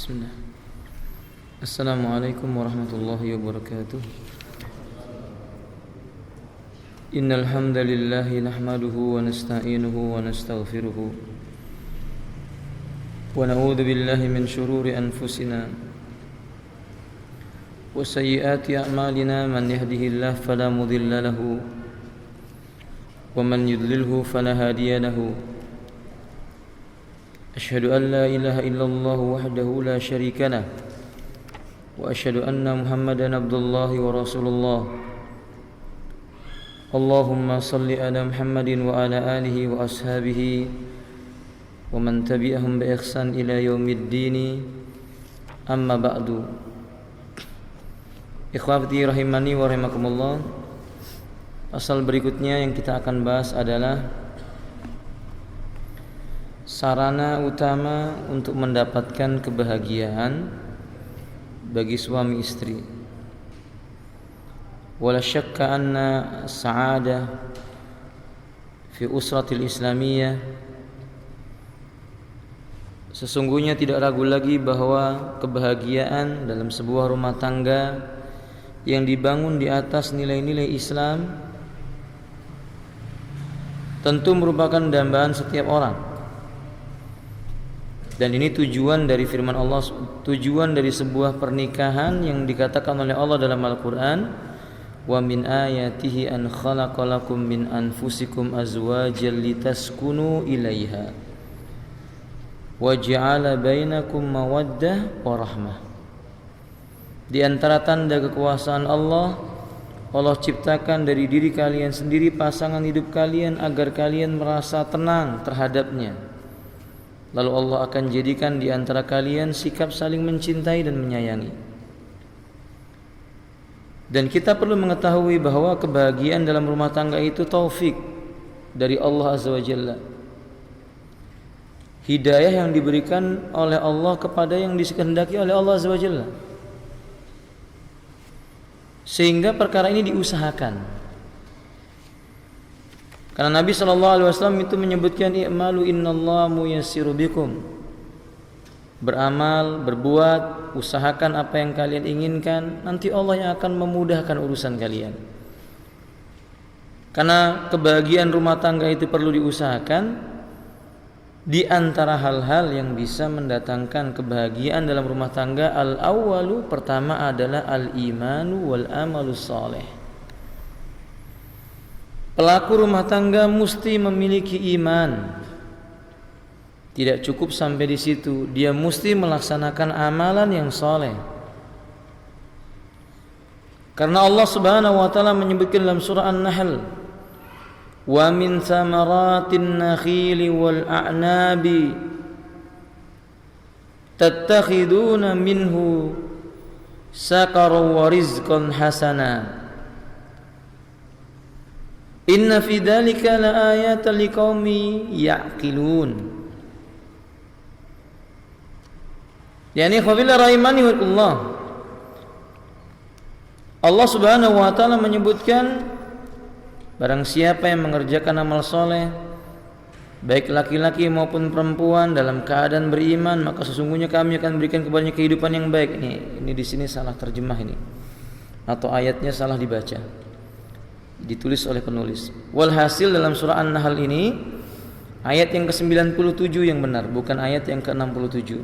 Bismillah. Assalamualaikum warahmatullahi wabarakatuh. Innal hamdalillah nahmaduhu wa nasta'inuhu wa nastaghfiruh wa na'udzu billahi min shururi anfusina wa sayyiati a'malina. Man yahdihillahu fala mudilla lahu wa man yudlilhu fala hadiya lahu. Asyhadu an la ilaha illallah wahdahu la syarika lah wa asyhadu anna Muhammadan abdullahi wa rasulullah. Allahumma salli ala Muhammadin wa ala alihi wa ashabihi wa man tabi'ahum bi ihsan ila yaumiddin. Amma ba'du. Ikhwati rahimani wa rahimakumullah. Pasal berikutnya yang kita akan bahas adalah sarana utama untuk mendapatkan kebahagiaan bagi suami istri. Wala syakka anna sa'adah fi usratil islamiyah, sesungguhnya tidak ragu lagi bahwa kebahagiaan dalam sebuah rumah tangga yang dibangun di atas nilai-nilai Islam tentu merupakan dambaan setiap orang. Dan ini tujuan dari firman Allah, tujuan dari sebuah pernikahan yang dikatakan oleh Allah dalam Al-Quran, wa min ayatihi an khalaqalakum min anfusikum azwajan litaskunu ilaiha wa ja'ala bainakum mawaddah wa rahmah. Di antara tanda kekuasaan Allah, Allah ciptakan dari diri kalian sendiri pasangan hidup kalian agar kalian merasa tenang terhadapnya. Lalu Allah akan jadikan di antara kalian sikap saling mencintai dan menyayangi. Dan kita perlu mengetahui bahwa kebahagiaan dalam rumah tangga itu taufik dari Allah Azza wa Jalla. Hidayah yang diberikan oleh Allah kepada yang dikehendaki oleh Allah Azza wa Jalla. Sehingga perkara ini diusahakan. Karena Nabi SAW itu menyebutkan i'malu innallaha muyassiru bikum. Beramal, berbuat, usahakan apa yang kalian inginkan, nanti Allah yang akan memudahkan urusan kalian. Karena kebahagiaan rumah tangga itu perlu diusahakan. Di antara hal-hal yang bisa mendatangkan kebahagiaan dalam rumah tangga, al-awwalu, pertama adalah al-imanu wal amalus saleh. Pelaku rumah tangga mesti memiliki iman. Tidak cukup sampai di situ, dia mesti melaksanakan amalan yang soleh. Karena Allah Subhanahu wa taala menyebutkan dalam surah An-Nahl, wa min thamaratin nakhili wal a'nabi tattakhiduna minhu sakaran wa rizqan hasana. Inna fi dzalika laayatan liqaumi ya'qilun. Yani khabila rahimani wallah. Allah Subhanahu wa taala menyebutkan barang siapa yang mengerjakan amal soleh, baik laki-laki maupun perempuan, dalam keadaan beriman, maka sesungguhnya kami akan berikan kepadanya kehidupan yang baik. Ini di sini salah terjemah ini, atau ayatnya salah dibaca, ditulis oleh penulis. Walhasil dalam surah An-Nahl ini ayat yang ke-97 yang benar, bukan ayat yang ke-67.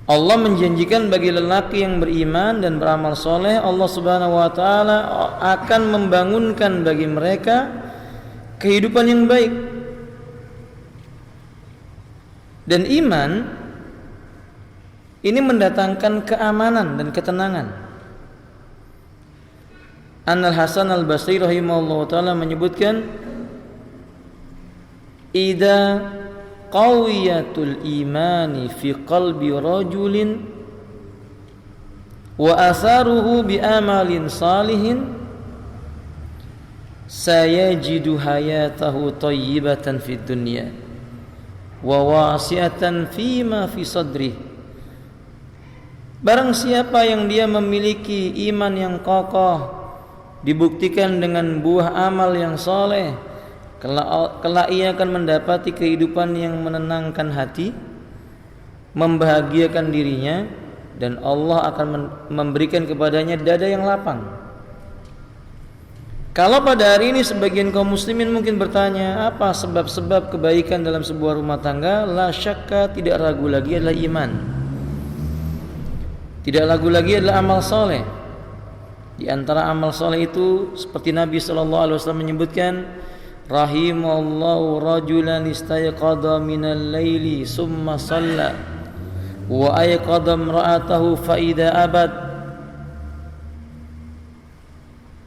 Allah menjanjikan bagi lelaki yang beriman dan beramal soleh, Allah Subhanahu wa taala akan membangunkan bagi mereka kehidupan yang baik. Dan iman ini mendatangkan keamanan dan ketenangan. An-Hasan Al-Basri rahimahullah ta'ala menyebutkan, idza qawiyatul imani fi qalbi rajulin wa asaruhu bi amalin salihin sayajidu hayatahu tayyibatan fid dunya wa wasi'atan fima fi sadrih. Barang siapa yang dia memiliki iman yang kokoh, dibuktikan dengan buah amal yang soleh, kelak ia akan mendapati kehidupan yang menenangkan hati, membahagiakan dirinya, dan Allah akan memberikan kepadanya dada yang lapang. Kalau pada hari ini sebagian kaum muslimin mungkin bertanya, apa sebab-sebab kebaikan dalam sebuah rumah tangga? La syakka, tidak ragu lagi adalah iman. Tidak ragu lagi adalah amal soleh. Di antara amal soleh itu seperti Nabi SAW menyebutkan, rahimallahu rajulan istayqadha minal laili summa shalla wa ayqadha imra'atahu fa idza abad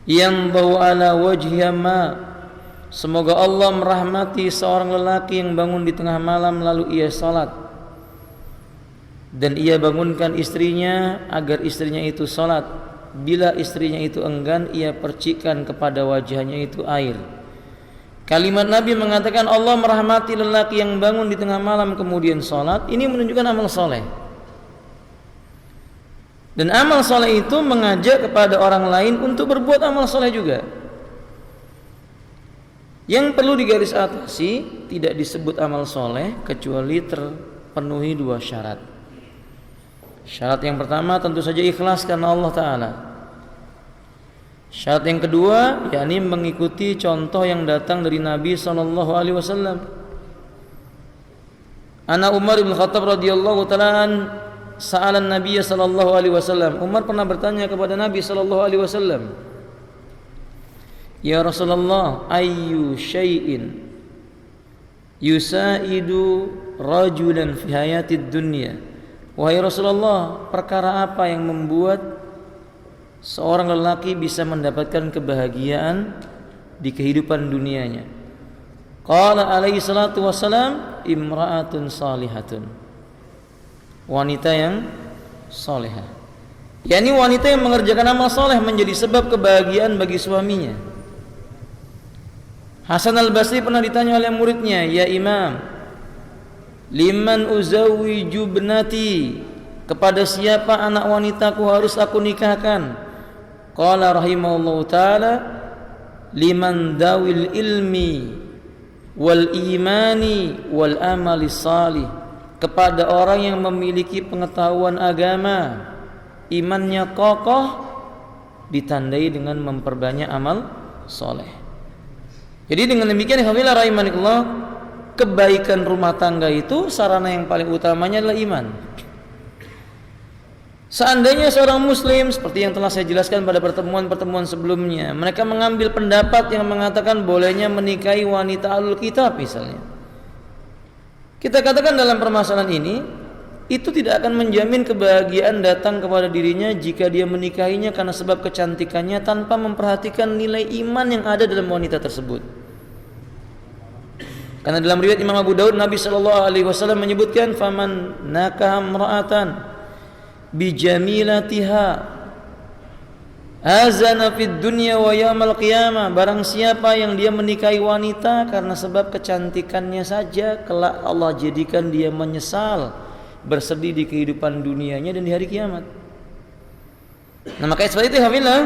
yanbahu ala wajhiha ma. Semoga Allah merahmati seorang lelaki yang bangun di tengah malam lalu ia salat, dan ia bangunkan istrinya agar istrinya itu salat. Bila istrinya itu enggan, ia percikkan kepada wajahnya itu air. Kalimat Nabi mengatakan Allah merahmati lelaki yang bangun di tengah malam kemudian salat. Ini menunjukkan amal soleh. Dan amal soleh itu mengajak kepada orang lain untuk berbuat amal soleh juga. Yang perlu digarisbawahi, tidak disebut amal soleh kecuali terpenuhi dua syarat. Syarat yang pertama tentu saja ikhlas karena Allah Ta'ala. Syarat yang kedua yakni mengikuti contoh yang datang dari Nabi SAW. Ana Umar bin Khattab radhiyallahu ta'ala sa'alan Nabi sallallahu alaihi wasallam. Umar pernah bertanya kepada Nabi sallallahu alaihi wasallam, ya Rasulullah, ayyu syai'in yusaidu rajulan fi hayatid dunya. Wahai Rasulullah, perkara apa yang membuat seorang lelaki bisa mendapatkan kebahagiaan di kehidupan dunianya? Qala alaihi salatu wassalam, imra'atun salihatun, wanita yang salihah. yakni wanita yang mengerjakan amal soleh menjadi sebab kebahagiaan bagi suaminya. Hasan al-Basri pernah ditanya oleh muridnya, ya Imam, liman uzawwiju ibnati, kepada siapa anak wanitaku harus aku nikahkan? Qala rahimahullahu ta'ala, liman dawil ilmi wal imani wal amali salih, kepada orang yang memiliki pengetahuan agama, imannya kokoh, ditandai dengan memperbanyak amal soleh. Jadi dengan demikian, alhamdulillah rahimakumullah, kebaikan rumah tangga itu sarana yang paling utamanya adalah iman. Seandainya seorang muslim, seperti yang telah saya jelaskan pada pertemuan-pertemuan sebelumnya, mereka mengambil pendapat yang mengatakan bolehnya menikahi wanita ahlul kitab misalnya, kita katakan dalam permasalahan ini, itu tidak akan menjamin kebahagiaan datang kepada dirinya jika dia menikahinya karena sebab kecantikannya tanpa memperhatikan nilai iman yang ada dalam wanita tersebut. Karena dalam riwayat Imam Abu Daud, Nabi SAW menyebutkan, faman nakaha imra'atan bijamilatiha azana fid dunya wa yaumil qiyamah, barang siapa yang dia menikahi wanita karena sebab kecantikannya saja, kelak Allah jadikan dia menyesal, bersedih di kehidupan dunianya dan di hari kiamat. Nah, makanya seperti itu, alhamdulillah,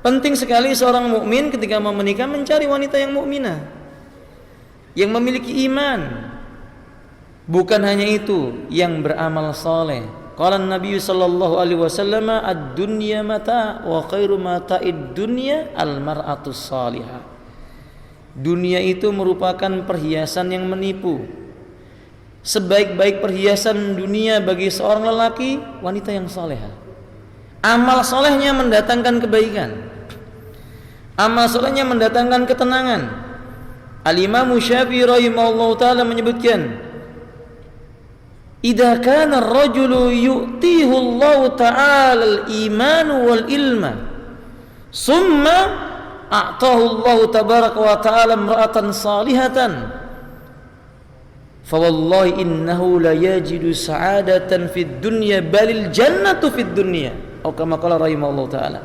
penting sekali seorang mukmin ketika mau menikah mencari wanita yang mukminah, yang memiliki iman. Bukan hanya itu, yang beramal soleh. Qala Nabi sallallahu alaihi wasallam, ad-dunya mata wa khairu mata'id dunya al-mar'atus salihah. Dunia itu merupakan perhiasan yang menipu. Sebaik-baik perhiasan dunia bagi seorang lelaki, wanita yang salehah. Amal solehnya mendatangkan kebaikan. Amal solehnya mendatangkan ketenangan. Al-Imam Syafi'i rahimahullahu ta'ala menyebutkan, idza kana ar-rajulu yu'tihu Allah ta'ala al-iman wal ilma summa a'tahu Allah tabaraka wa ta'ala imra'atan salihatan fa wallahi innahu la yajidu sa'adatan fid dunya balil jannatu fid dunya, atau kama qala rahimahullahu ta'ala.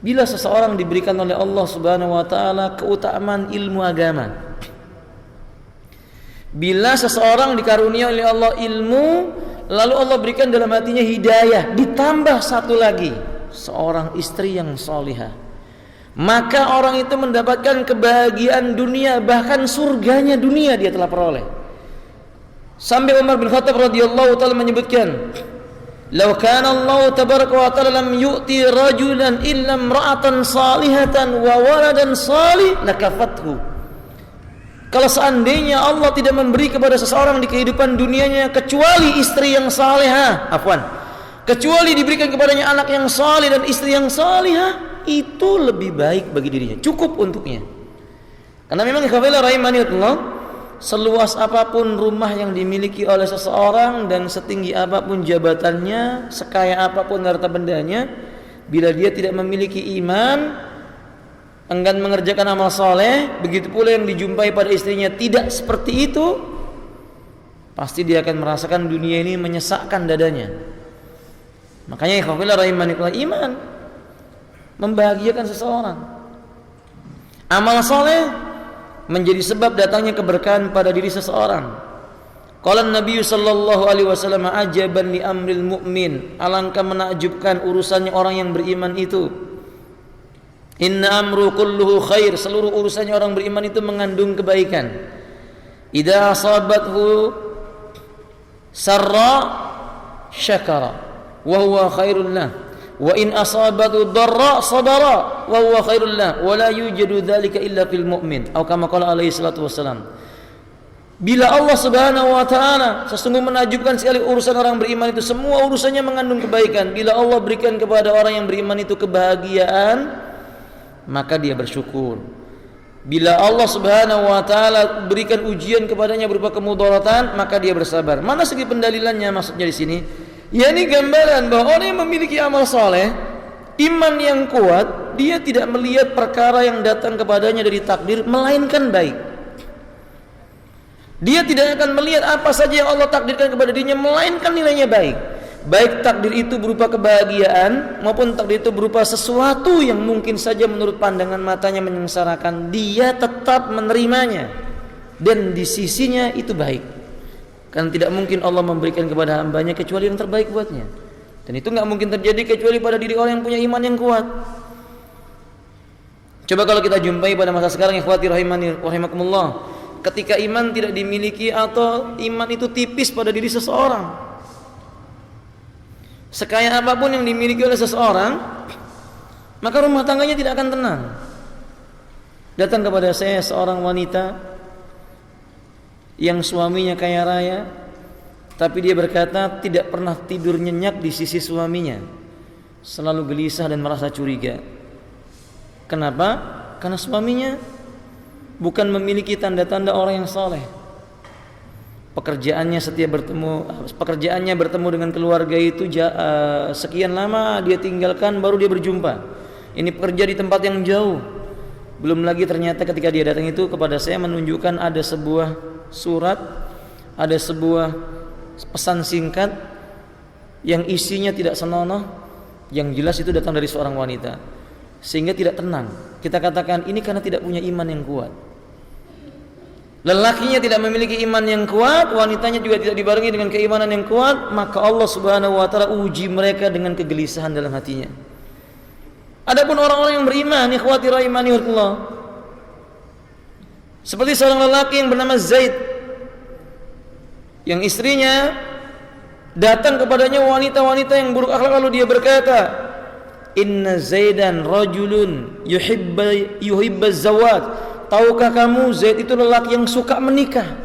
Bila seseorang diberikan oleh Allah Subhanahu wa ta'ala keutamaan ilmu agama, bila seseorang dikarunia oleh Allah ilmu, lalu Allah berikan dalam hatinya hidayah, ditambah satu lagi, seorang istri yang salihah, maka orang itu mendapatkan kebahagiaan dunia, bahkan surganya dunia dia telah peroleh. Sampai Umar bin Khattab radhiyallahu taala menyebutkan, "Law kana Allah tabaraka wa taala lam yu'ti rajulan illa imra'atan salihatan wa waladan salih lakafathu." Kalau seandainya Allah tidak memberi kepada seseorang di kehidupan dunianya kecuali istri yang salihah, kecuali diberikan kepadanya anak yang salih dan istri yang salihah, itu lebih baik bagi dirinya, cukup untuknya. Karena memang ikhwanilah rahimanillah, seluas apapun rumah yang dimiliki oleh seseorang dan setinggi apapun jabatannya, sekaya apapun harta bendanya, bila dia tidak memiliki iman, enggan mengerjakan amal soleh, begitu pula yang dijumpai pada istrinya tidak seperti itu, pasti dia akan merasakan dunia ini menyesakkan dadanya. Makanya ikhwanilah rahimanillah, iman membahagiakan seseorang. Amal soleh menjadi sebab datangnya keberkahan pada diri seseorang. Qala Nabi sallallahu alaihi wasallam, ajaban li amril mu'min, alangkah menakjubkan urusannya orang yang beriman itu. Inna amru kulluhu khair, seluruh urusannya orang beriman itu mengandung kebaikan. Idza asabathu sarra syakara wa huwa khairul lah, wa in asabatu darra sabara wa huwa khairul lah, wa la yujadu dzalika illa fil mu'min, atau kama qala alaihi salatu wassalam. Bila Allah Subhanahu wa taala sesungguhnya menakjubkan sekali urusan orang beriman itu, semua urusannya mengandung kebaikan. Bila Allah berikan kepada orang yang beriman itu kebahagiaan, maka dia bersyukur. Bila Allah Subhanahu wa taala berikan ujian kepadanya berupa kemudaratan, maka dia bersabar. Mana segi pendalilannya maksudnya di sini? Ya, ini gambaran bahwa orang yang memiliki amal soleh, iman yang kuat, dia tidak melihat perkara yang datang kepadanya dari takdir melainkan baik. Dia tidak akan melihat apa saja yang Allah takdirkan kepada dirinya melainkan nilainya baik. Baik takdir itu berupa kebahagiaan maupun takdir itu berupa sesuatu yang mungkin saja menurut pandangan matanya menyengsarakan, dia tetap menerimanya dan di sisinya itu baik. Karena tidak mungkin Allah memberikan kepada hambanya kecuali yang terbaik buatnya, dan itu nggak mungkin terjadi kecuali pada diri orang yang punya iman yang kuat. Coba kalau kita jumpai pada masa sekarang, ikhwati rahimani rahimakumullah, ketika iman tidak dimiliki atau iman itu tipis pada diri seseorang, sekaya apapun yang dimiliki oleh seseorang, maka rumah tangganya tidak akan tenang. Datang kepada saya seorang wanita yang suaminya kaya raya, tapi dia berkata tidak pernah tidur nyenyak di sisi suaminya, selalu gelisah dan merasa curiga. Kenapa? Karena suaminya bukan memiliki tanda-tanda orang yang soleh. Pekerjaannya bertemu dengan keluarga itu sekian lama dia tinggalkan baru dia berjumpa. Ini pekerja di tempat yang jauh. Belum lagi ternyata ketika dia datang itu kepada saya menunjukkan ada sebuah surat, ada sebuah pesan singkat yang isinya tidak senonoh, yang jelas itu datang dari seorang wanita, sehingga tidak tenang. Kita katakan ini karena tidak punya iman yang kuat. Lelakinya tidak memiliki iman yang kuat, wanitanya juga tidak dibarengi dengan keimanan yang kuat, maka Allah Subhanahu wa taala uji mereka dengan kegelisahan dalam hatinya. Adapun orang-orang yang beriman, ikhwati rahimanillah, seperti seorang lelaki yang bernama Zaid, yang istrinya datang kepadanya wanita-wanita yang buruk akhlak, lalu dia berkata, "Inna Zaidan rajulun yuhibba zawad." Tahukah kamu Zaid itu lelaki yang suka menikah?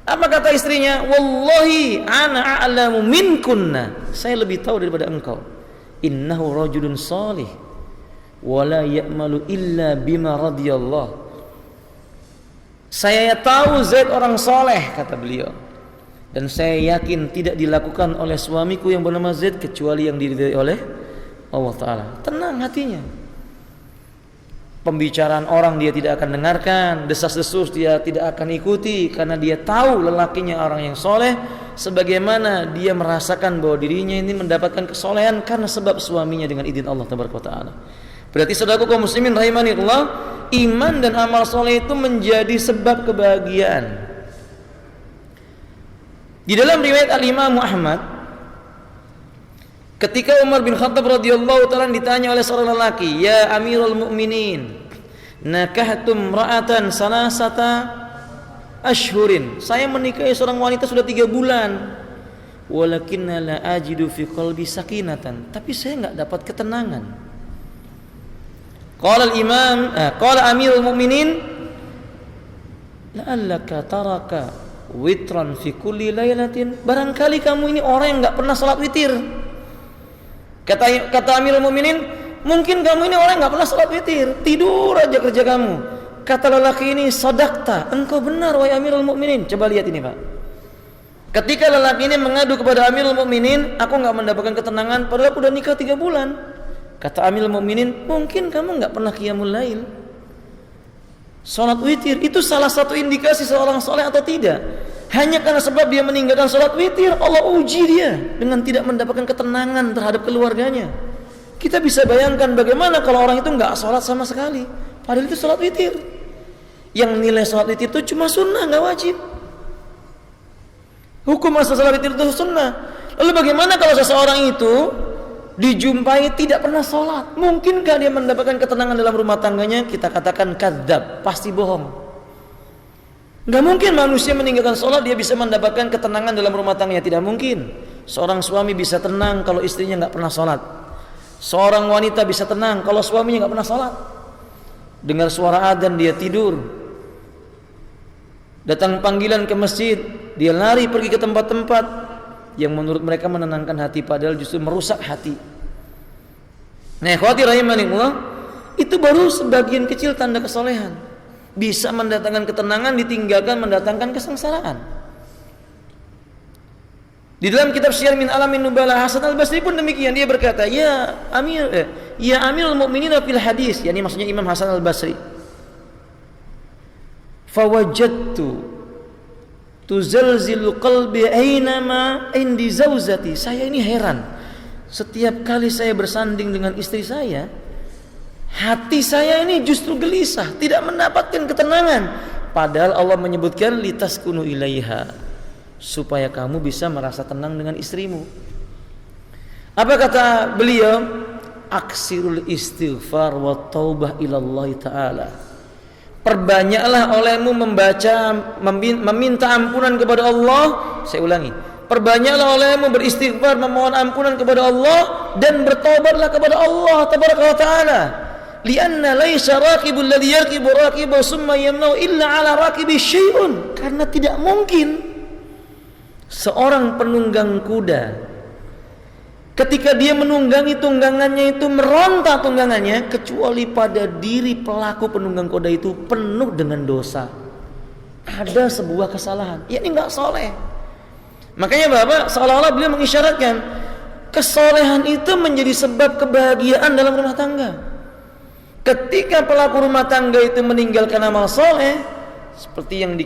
Apa kata istrinya? "Wallahi ana a'lamu minkunna." Saya lebih tahu daripada engkau. "Innahu rajulun salih wa la ya'malu illa bima radiyallahu." Saya tahu Zaid orang soleh, kata beliau, dan saya yakin tidak dilakukan oleh suamiku yang bernama Zaid kecuali yang diridhai oleh Allah Ta'ala. Tenang hatinya. Pembicaraan orang dia tidak akan dengarkan, desas-desus dia tidak akan ikuti, karena dia tahu lelakinya orang yang soleh, sebagaimana dia merasakan bahwa dirinya ini mendapatkan kesolehan karena sebab suaminya dengan izin Allah Ta'ala. Berarti saudaraku kaum muslimin rahimanillah, iman dan amal soleh itu menjadi sebab kebahagiaan. Di dalam riwayat Al-Imam Ahmad, ketika Umar bin Khattab radhiyallahu ta'ala ditanya oleh seorang lelaki, "Ya Amirul Mukminin, nakahtum ra'atan salasata ashhurin. Saya menikahi seorang wanita sudah 3 bulan. Walakinna la ajidu fi qalbi sakinatan. Tapi saya enggak dapat ketenangan. Qala al-imam, qala Amirul Mukminin, la'allaka taraka witran fi kulli lailatin. Barangkali kamu ini orang yang enggak pernah salat witir. Kata Amirul Mukminin, mungkin kamu ini orang yang enggak pernah salat witir, tidur aja kerja kamu. Kata lelaki ini, sadaqta, engkau benar wahai Amirul Mukminin. Coba lihat ini, Pak. Ketika lelaki ini mengadu kepada Amirul Mukminin, aku enggak mendapatkan ketenangan padahal aku udah nikah 3 bulan. Kata Amirul Mukminin, mungkin kamu enggak pernah qiyamul lail. Salat witir itu salah satu indikasi seorang saleh atau tidak. Hanya karena sebab dia meninggalkan salat witir, Allah uji dia dengan tidak mendapatkan ketenangan terhadap keluarganya. Kita bisa bayangkan bagaimana kalau orang itu enggak salat sama sekali, padahal itu salat witir. Yang nilai salat witir itu cuma sunnah, enggak wajib. Hukum asal salat witir itu sunnah. Lalu bagaimana kalau seseorang itu dijumpai tidak pernah sholat? Mungkinkah dia mendapatkan ketenangan dalam rumah tangganya? Kita katakan kadzab, pasti bohong. Gak mungkin manusia meninggalkan sholat dia bisa mendapatkan ketenangan dalam rumah tangganya. Tidak mungkin. Seorang suami bisa tenang kalau istrinya gak pernah sholat. Seorang wanita bisa tenang kalau suaminya gak pernah sholat. Dengar suara adzan dia tidur. Datang panggilan ke masjid, dia lari pergi ke tempat-tempat yang menurut mereka menenangkan hati, padahal justru merusak hati. Nah, ikhwati rahimanillah, itu baru sebagian kecil tanda kesolehan. Bisa mendatangkan ketenangan, ditinggalkan mendatangkan kesengsaraan. Di dalam kitab Syiar min Alamin Nubala, Hasan Al-Basri pun demikian. Dia berkata, ya Amirul Mukminin fil hadis, yakni maksudnya Imam Hasan Al-Basri. Fawajadtu tuzalzilu qalbi aynama indi zauzati. Saya ini heran. Setiap kali saya bersanding dengan istri saya, hati saya ini justru gelisah, tidak mendapatkan ketenangan. Padahal Allah menyebutkan litaskunu ilaiha, supaya kamu bisa merasa tenang dengan istrimu. Apa kata beliau? Aksirul istighfar wa taubah ilallah ta'ala. Perbanyaklah olehmu meminta ampunan kepada Allah. Saya ulangi, perbanyaklah olehmu beristighfar, memohon ampunan kepada Allah, dan bertobatlah kepada Allah tabaraka wa taala. Lianna laisa raqibul ladzi yarqibu raqiba summa yamna'u illa 'ala raqibi syai'un. Karena tidak mungkin seorang penunggang kuda ketika dia menunggangi tunggangannya itu meronta tunggangannya, kecuali pada diri pelaku penunggang kuda itu penuh dengan dosa. Ada sebuah kesalahan, yakni enggak soleh. Makanya Bapak seolah-olah beliau mengisyaratkan kesolehan itu menjadi sebab kebahagiaan dalam rumah tangga. Ketika pelaku rumah tangga itu meninggalkan amal soleh, seperti yang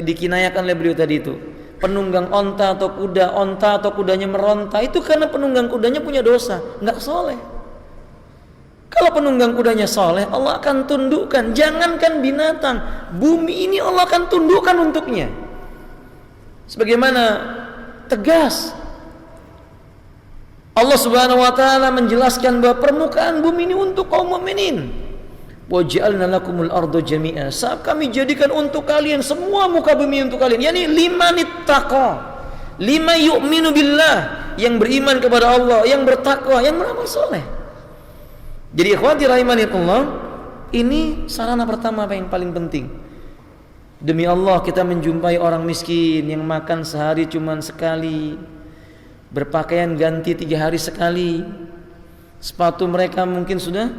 dikinayakan oleh beliau tadi itu, penunggang onta atau kudanya meronta, itu karena penunggang kudanya punya dosa, nggak soleh. Kalau penunggang kudanya soleh, Allah akan tundukkan. Jangankan binatang, bumi ini Allah akan tundukkan untuknya. Sebagaimana tegas Allah Subhanahu wa taala menjelaskan bahwa permukaan bumi ini untuk kaum mukminin. Wa ja'alna lakumul arda jami'a. Saat kami jadikan untuk kalian semua muka bumi untuk kalian. Yani limanittaqa, lima yu'minu billah, yang beriman kepada Allah, yang bertakwa, yang beramal soleh. Jadi ikhwati rahimanillah, ini sarana pertama yang paling penting. Demi Allah kita menjumpai orang miskin yang makan sehari cuma sekali, berpakaian ganti 3 hari sekali, sepatu mereka mungkin sudah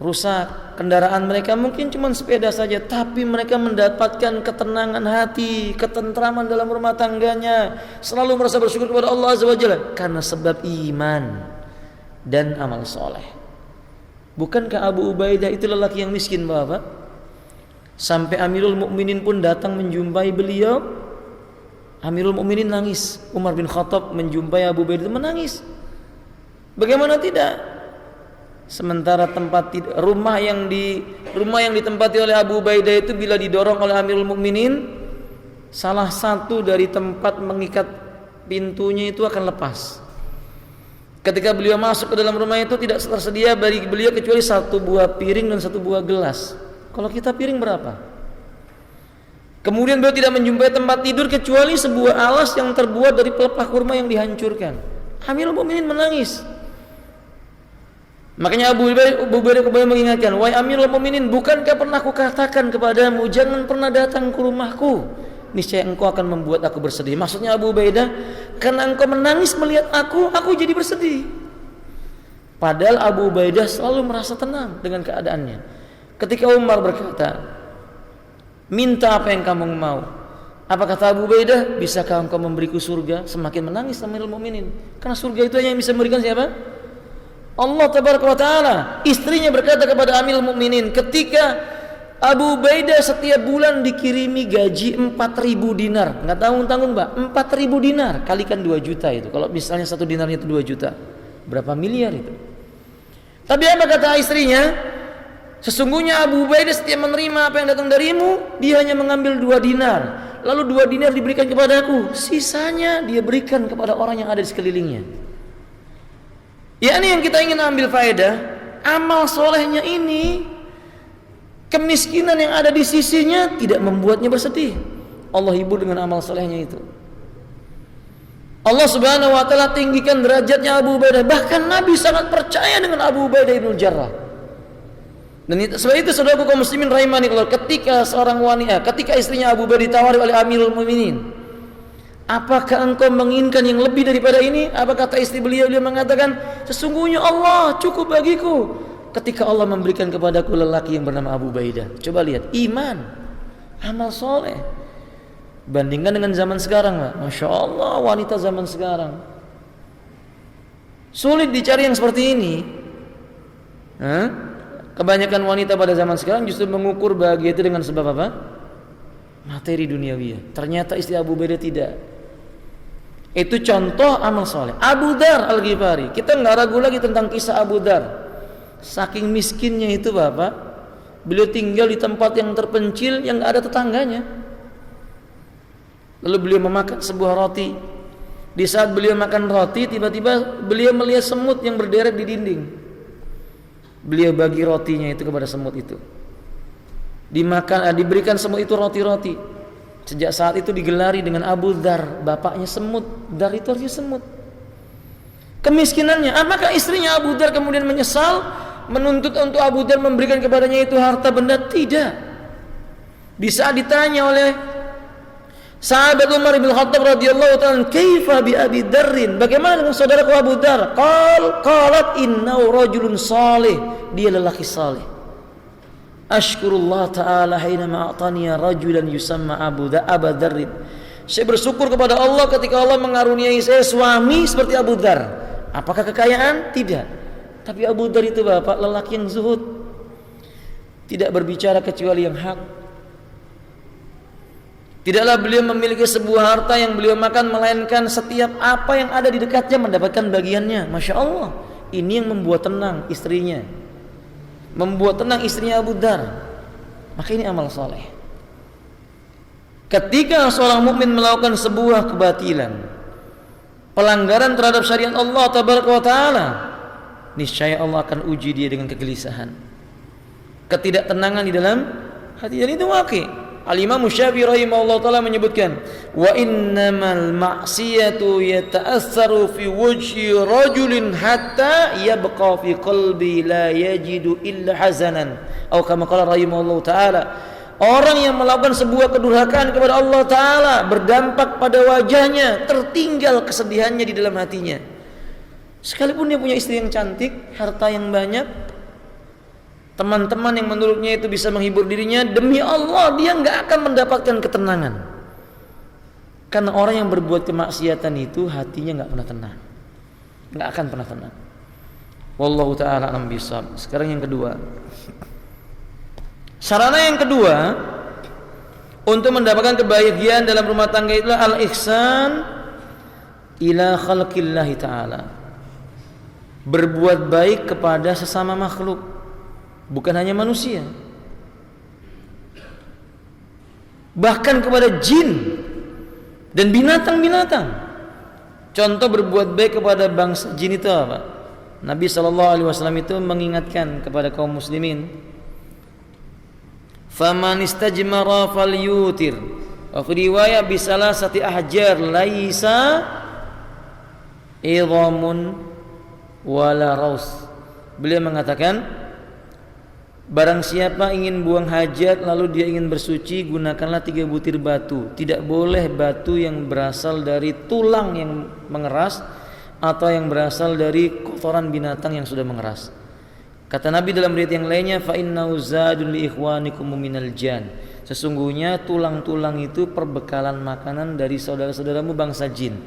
rusak, kendaraan mereka mungkin cuma sepeda saja, tapi mereka mendapatkan ketenangan hati, ketentraman dalam rumah tangganya, selalu merasa bersyukur kepada Allah Azza wa Jalla karena sebab iman dan amal soleh. Bukankah Abu Ubaidah itu lelaki yang miskin, Bapak? Sampai Amirul Mukminin pun datang menjumpai beliau. Amirul Mukminin nangis. Umar bin Khattab menjumpai Abu Ubaidah menangis. Bagaimana tidak? Sementara rumah yang ditempati oleh Abu Ubaidah itu bila didorong oleh Amirul Mukminin, salah satu dari tempat mengikat pintunya itu akan lepas. Ketika beliau masuk ke dalam rumah itu tidak tersedia bagi beliau kecuali 1 buah piring dan 1 buah gelas. Kalau kita piring berapa? Kemudian beliau tidak menjumpai tempat tidur kecuali sebuah alas yang terbuat dari pelepah kurma yang dihancurkan. Amirul Mukminin menangis. Makanya Abu Ubaidah kembali mengingatkan, wahai Amirul Mukminin, bukankah pernah aku katakan kepadamu, jangan pernah datang ke rumahku, niscaya engkau akan membuat aku bersedih. Maksudnya Abu Ubaidah, karena engkau menangis melihat aku jadi bersedih. Padahal Abu Ubaidah selalu merasa tenang dengan keadaannya. Ketika Umar berkata, minta apa yang kamu mau. Apa kata Abu Ubaidah? Bisakah engkau memberiku surga? Semakin menangis Amirul Mukminin, karena surga itu hanya yang bisa memberikan siapa? Allah Tabaraka wa Ta'ala. Istrinya berkata kepada Amirul Mukminin, ketika Abu Ubaidah setiap bulan dikirimi gaji 4.000 dinar, nggak tanggung-tanggung Mbak, 4.000 dinar kalikan 2 juta itu. Kalau misalnya 1 dinarnya itu 2 juta, berapa miliar itu? Tapi apa kata istrinya? Sesungguhnya Abu Ubaidah setiap menerima apa yang datang darimu, dia hanya mengambil 2 dinar. Lalu 2 dinar diberikan kepadaku, sisanya dia berikan kepada orang yang ada di sekelilingnya. Ini yang kita ingin ambil faedah, amal solehnya ini, kemiskinan yang ada di sisinya tidak membuatnya bersedih. Allah hibur dengan amal solehnya itu. Allah Subhanahu wa Ta'ala tinggikan derajatnya Abu Ubaidah. Bahkan Nabi sangat percaya dengan Abu Ubaidah bin Jarrah. Dan sebab itu saudaraku kaum muslimin rahimani Allah, ketika seorang wanita, ketika istrinya Abu Ubaidah ditawari oleh Amirul Mukminin, apakah engkau menginginkan yang lebih daripada ini? Apa kata istri beliau? Beliau mengatakan, sesungguhnya Allah cukup bagiku ketika Allah memberikan kepadaku lelaki yang bernama Abu Ubaidah. Coba lihat, iman, amal soleh. Bandingkan dengan zaman sekarang, Pak. Masya Allah, wanita zaman sekarang sulit dicari yang seperti ini. Kebanyakan wanita pada zaman sekarang justru mengukur bahagia itu dengan sebab apa? Materi duniawi. Ternyata istri Abu Ubaidah tidak. Itu contoh amal soleh. Abu Dar Al-Ghifari, kita nggak ragu lagi tentang kisah Abu Dar. Saking miskinnya itu Bapak, beliau tinggal di tempat yang terpencil yang nggak ada tetangganya. Lalu beliau memakan sebuah roti. Di saat beliau makan roti, tiba-tiba beliau melihat semut yang berderet di dinding. Beliau bagi rotinya itu kepada semut itu. Diberikan semut itu roti-roti. Sejak saat itu digelari dengan Abu Dar, bapaknya semut. Dar itu artinya semut. Kemiskinannya, apakah istrinya Abu Dar kemudian menyesal menuntut untuk Abu Dar memberikan kepadanya itu harta benda? Tidak. Di saat ditanya oleh sahabat Umar bin Khattab radhiyallahu ta'ala, "Kaifa bi Abi Darrin?" Bagaimana dengan saudaraku Abu Dar? Qalat innahu rajulun salih. Dia lelaki saleh. Ashkurullah ta'ala hainama a'taniya rajulan yusamma Abu Darrin. Saya bersyukur kepada Allah ketika Allah mengaruniai saya suami seperti Abu Dar. Apakah kekayaan? Tidak. Tapi Abu Dar itu Bapak lelaki yang zuhud, tidak berbicara kecuali yang hak. Tidaklah beliau memiliki sebuah harta yang beliau makan, melainkan setiap apa yang ada di dekatnya mendapatkan bagiannya. Masya Allah. Ini yang membuat tenang istrinya, membuat tenang istrinya Abu Dar. Maka ini amal soleh. Ketika seorang mukmin melakukan sebuah kebatilan, pelanggaran terhadap syariat Allah Tabaraka wa Ta'ala, niscaya Allah akan uji dia dengan kegelisahan, ketidaktenangan di dalam hati. Dan itu waqi'. Al-Imam Syafi'i rahimahullah ta'ala menyebutkan, wa innamal ma'siyatu yata'assaru fi wajhi rajulin hatta yabqa fi qalbi la yajidu illa hazanan, atau kama qala rahimahullah ta'ala, orang yang melakukan sebuah kedurhakaan kepada Allah ta'ala berdampak pada wajahnya, tertinggal kesedihannya di dalam hatinya. Sekalipun dia punya istri yang cantik, harta yang banyak, teman-teman yang menurutnya itu bisa menghibur dirinya, demi Allah dia nggak akan mendapatkan ketenangan. Karena orang yang berbuat kemaksiatan itu hatinya nggak pernah tenang, nggak akan pernah tenang. Wallahu ta'ala a'lam bishawab. Sekarang yang kedua, sarana yang kedua untuk mendapatkan kebahagiaan dalam rumah tangga itulah al-ihsan ila khalqillahi ta'ala, berbuat baik kepada sesama makhluk, bukan hanya manusia, bahkan kepada jin dan binatang-binatang. Contoh berbuat baik kepada bangsa jin itu apa? Nabi SAW itu mengingatkan kepada kaum muslimin, faman istajmara falyutir. Wa fi riwayat bisalasati ahjar laisa idhamun wala raus. Beliau mengatakan, barang siapa ingin buang hajat lalu dia ingin bersuci, gunakanlah 3 butir batu. Tidak boleh batu yang berasal dari tulang yang mengeras atau yang berasal dari kotoran binatang yang sudah mengeras. Kata Nabi dalam riwayat yang lainnya, fa innahu zadun li ikhwanikum minal jan. Sesungguhnya tulang-tulang itu perbekalan makanan dari saudara-saudaramu bangsa jin.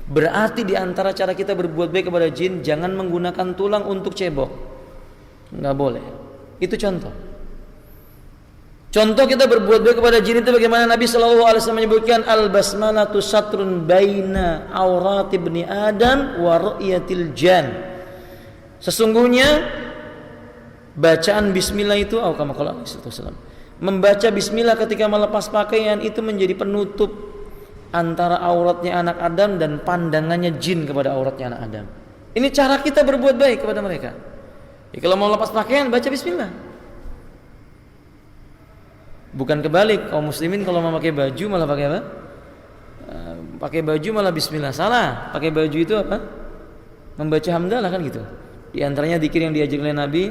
Berarti di antara cara kita berbuat baik kepada jin, jangan menggunakan tulang untuk cebok. Enggak boleh. Itu contoh. Contoh kita berbuat baik kepada jin itu bagaimana Nabi SAW menyebutkan al-basmalatu satrun baina aurat ibni Adam wa ru'yatil jan. Sesungguhnya bacaan bismillah itu membaca bismillah ketika melepas pakaian itu menjadi penutup antara auratnya anak Adam dan pandangannya jin kepada auratnya anak Adam. Ini cara kita berbuat baik kepada mereka. Ya, kalau mau lepas pakaian baca bismillah. Bukan kebalik, kaum muslimin kalau mau pakai baju malah pakai apa? Pakai baju malah bismillah. Salah. Pakai baju itu apa? Membaca hamdalah kan gitu. Di antaranya zikir yang diajarkan oleh Nabi,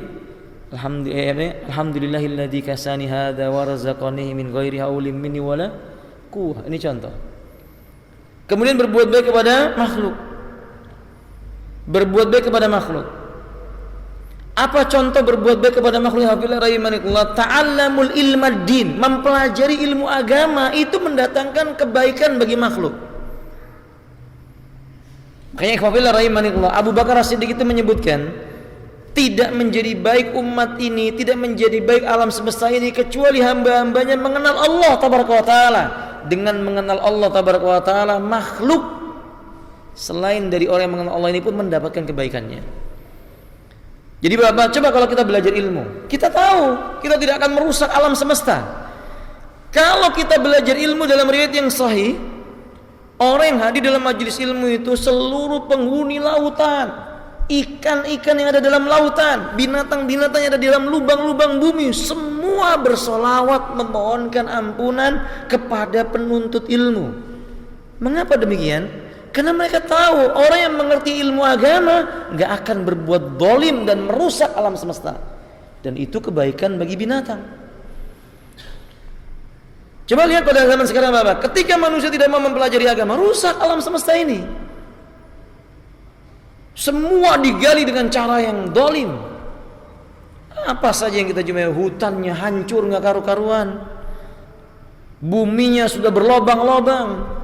alhamdulillahilladzi kasani hadza wa razaqani min ghairi haulin minni wala quwwah. Ini contoh. Kemudian berbuat baik kepada makhluk. Berbuat baik kepada makhluk. Apa contoh berbuat baik kepada makhluk? Ta'allamul ilmad din, mempelajari ilmu agama itu mendatangkan kebaikan bagi makhluk. Makanya ikhwafillah rahimanillah, Abu Bakar As-Siddiq itu menyebutkan, tidak menjadi baik umat ini, tidak menjadi baik alam semesta ini kecuali hamba-hambanya mengenal Allah tabaraka wa taala. Dengan mengenal Allah tabaraka wa taala, makhluk selain dari orang yang mengenal Allah ini pun mendapatkan kebaikannya. Jadi Bapak, coba kalau kita belajar ilmu, kita tahu kita tidak akan merusak alam semesta. Kalau kita belajar ilmu dalam riwayat yang sahih, orang yang hadir dalam majelis ilmu itu seluruh penghuni lautan, ikan-ikan yang ada dalam lautan, binatang-binatang yang ada di dalam lubang-lubang bumi, semua bersolawat memohonkan ampunan kepada penuntut ilmu. Mengapa demikian? Karena mereka tahu orang yang mengerti ilmu agama gak akan berbuat zalim dan merusak alam semesta. Dan itu kebaikan bagi binatang. Coba lihat pada zaman sekarang Bapak, ketika manusia tidak mau mempelajari agama, rusak alam semesta ini. Semua digali dengan cara yang zalim. Apa saja yang kita jumpai, hutannya hancur gak karu-karuan, buminya sudah berlobang-lobang,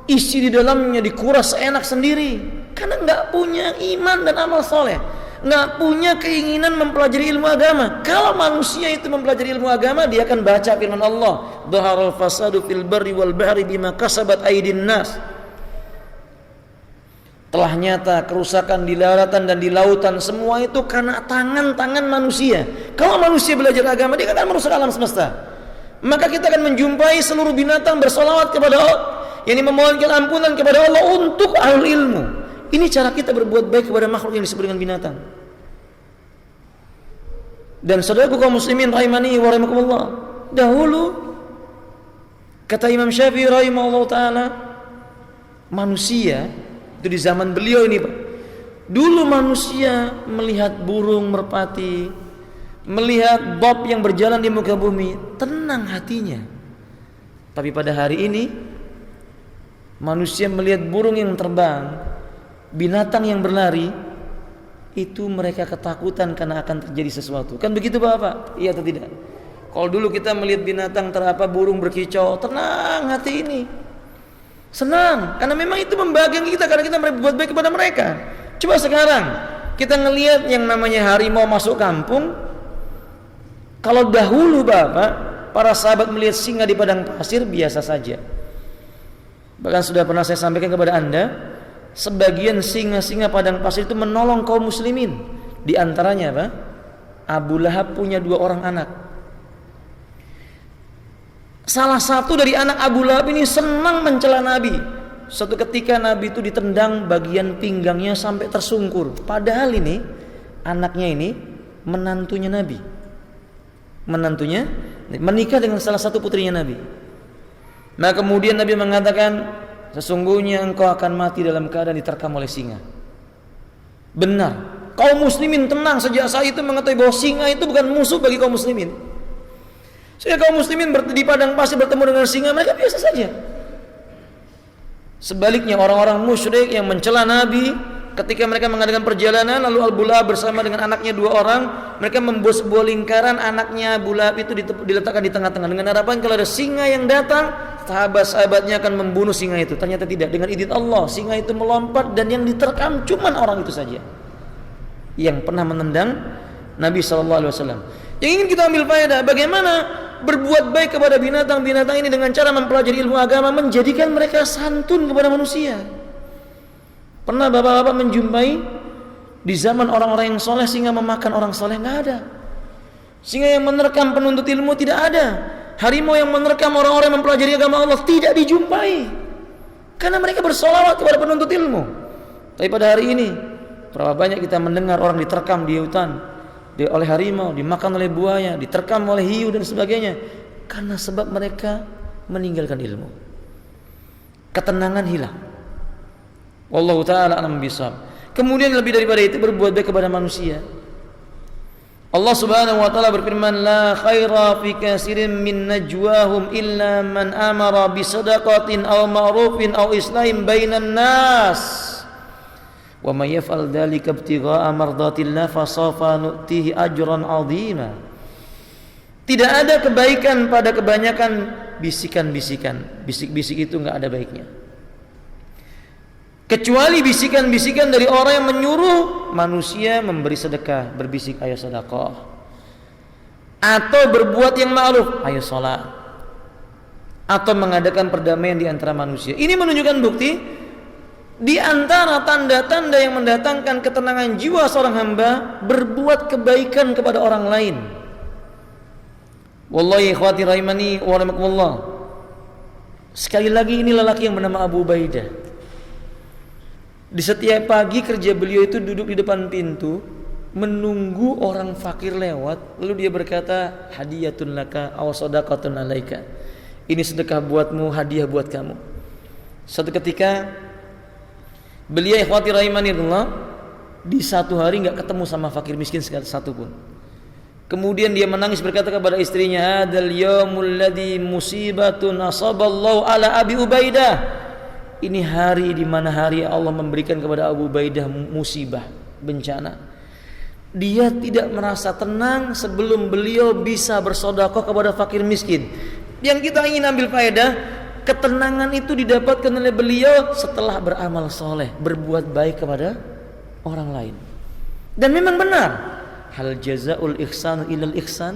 isi di dalamnya dikuras seenak sendiri, karena nggak punya iman dan amal soleh, nggak punya keinginan mempelajari ilmu agama. Kalau manusia itu mempelajari ilmu agama, dia akan baca firman Allah, dhaharal fasadu fil barri wal bahri bima kasabat aydin nas. Telah nyata kerusakan di daratan dan di lautan, semua itu karena tangan-tangan manusia. Kalau manusia belajar agama, dia akan merusak alam semesta. Maka kita akan menjumpai seluruh binatang bersolawat kepada Allah, yang memohonkan ampunan kepada Allah untuk ahlul ilmu. Ini cara kita berbuat baik kepada makhluk yang disebut dengan binatang. Dan saudaraku kaum muslimin rahimani wa rahimakumullah, dahulu kata Imam Syafi'i rahimahullah taala, manusia itu di zaman beliau ini Pak, dulu manusia melihat burung merpati, melihat bob yang berjalan di muka bumi, tenang hatinya. Tapi pada hari ini manusia melihat burung yang terbang, binatang yang berlari, itu mereka ketakutan karena akan terjadi sesuatu. Kan begitu Bapak? Iya atau tidak? Kalau dulu kita melihat binatang burung berkicau, tenang hati ini, senang, karena memang itu membahagiakan kita, karena kita berbuat baik kepada mereka. Coba sekarang kita ngelihat yang namanya harimau masuk kampung. Kalau dahulu Bapak, para sahabat melihat singa di padang pasir biasa saja. Bahkan sudah pernah saya sampaikan kepada Anda, sebagian singa-singa padang pasir itu menolong kaum muslimin. Di antaranya apa? Abu Lahab punya 2 orang anak. Salah satu dari anak Abu Lahab ini senang mencela Nabi. Suatu ketika Nabi itu ditendang bagian pinggangnya sampai tersungkur. Padahal ini anaknya ini menantunya Nabi. menikah dengan salah satu putrinya Nabi. Maka kemudian Nabi mengatakan, sesungguhnya engkau akan mati dalam keadaan diterkam oleh singa. Benar. Kaum muslimin tenang sejak saat itu mengetahui bahwa singa itu bukan musuh bagi kaum muslimin. Sehingga kaum muslimin di padang pasir bertemu dengan singa, mereka biasa saja. Sebaliknya orang-orang musyrik yang mencela Nabi ketika mereka mengadakan perjalanan, lalu Abu Lahab bersama dengan anaknya 2 orang, mereka membuat sebuah lingkaran, anaknya Abu Lahab itu diletakkan di tengah-tengah dengan harapan kalau ada singa yang datang, sahabat-sahabatnya akan membunuh singa itu. Ternyata tidak, dengan izin Allah singa itu melompat dan yang diterkam cuman orang itu saja yang pernah menendang Nabi SAW. Yang ingin kita ambil faedah, bagaimana berbuat baik kepada binatang-binatang ini dengan cara mempelajari ilmu agama, menjadikan mereka santun kepada manusia. Pernah bapak-bapak menjumpai di zaman orang-orang yang soleh singa memakan orang soleh? Nggak ada. Singa yang menerkam penuntut ilmu tidak ada. Harimau yang menerkam orang-orang yang mempelajari agama Allah tidak dijumpai, karena mereka bersolawat kepada penuntut ilmu. Tapi pada hari ini berapa banyak kita mendengar orang diterkam di hutan oleh harimau, dimakan oleh buaya, diterkam oleh hiu dan sebagainya, karena sebab mereka meninggalkan ilmu. Ketenangan hilang. Wallahu ta'ala a'lam bishawab. Kemudian lebih daripada itu, berbuat baik kepada manusia. Allah Subhanahu wa taala berfirman, la khaira fi katsirin min najwahum illa man amara bi shadaqatin aw ma'rufin aw islahin bainan nas. Wa may yaf'al dzalika ibtigha'a mardatillah fa sawfa nu'tihi ajran 'azima. Tidak ada kebaikan pada kebanyakan bisikan-bisikan. Bisik-bisik itu enggak ada baiknya. Kecuali bisikan-bisikan dari orang yang menyuruh manusia memberi sedekah, berbisik ayo sedekah, atau berbuat yang ma'ruf, ayo salat, atau mengadakan perdamaian di antara manusia. Ini menunjukkan bukti di antara tanda-tanda yang mendatangkan ketenangan jiwa seorang hamba, berbuat kebaikan kepada orang lain. Wallahi ikhwati rahimani wa rahimakumullah. Sekali lagi ini lelaki yang bernama Abu Ubaidah. Di setiap pagi kerja beliau itu duduk di depan pintu menunggu orang fakir lewat, lalu dia berkata, hadiyatun laka aw shadaqatun alaika. Ini sedekah buatmu, hadiah buat kamu. Suatu ketika beliau ikhwati rahimanillah di satu hari enggak ketemu sama fakir miskin satu pun. Kemudian dia menangis berkata kepada istrinya, hadzal yaumul ladzi musibatun asaballahu ala Abi Ubaidah. Ini hari di mana hari Allah memberikan kepada Abu Ubaidah musibah, bencana. Dia tidak merasa tenang sebelum beliau bisa bersedekah kepada fakir miskin. Yang kita ingin ambil faedah, ketenangan itu didapatkan oleh beliau setelah beramal soleh, berbuat baik kepada orang lain. Dan memang benar, hal jazaul ihsan ilal ihsan.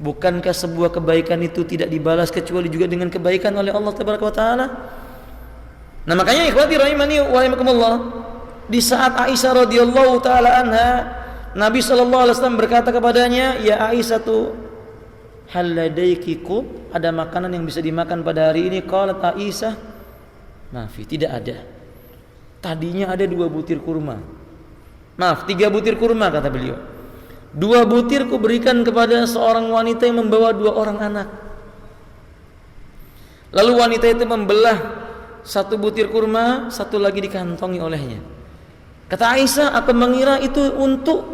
Bukankah sebuah kebaikan itu tidak dibalas kecuali juga dengan kebaikan oleh Allah Tabaraka wa taala? Nah makanya ikhwati rahimani wa rahimakumullah, di saat Aisyah radhiyallahu taala anha, Nabi sallallahu alaihi wasallam berkata kepadanya, ya Aisyah tu hal ladaiki qub, ada makanan yang bisa dimakan pada hari ini? Qalat Aisyah, maafi, tidak ada. Tadinya ada 2 butir kurma. Maaf, 3 butir kurma kata beliau. 2 butir ku berikan kepada seorang wanita yang membawa 2 orang anak. Lalu wanita itu membelah 1 butir kurma, 1 lagi dikantongi olehnya. Kata Aisyah, aku mengira itu untuk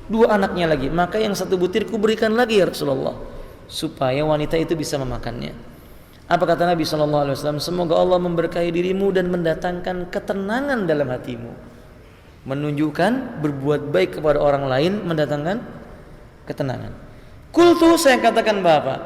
2 anaknya lagi, maka yang 1 butir ku berikan lagi ya Rasulullah, supaya wanita itu bisa memakannya. Apa kata Nabi SAW? Semoga Allah memberkahi dirimu dan mendatangkan ketenangan dalam hatimu. Menunjukkan berbuat baik kepada orang lain mendatangkan ketenangan. Kultu, saya katakan Bapak,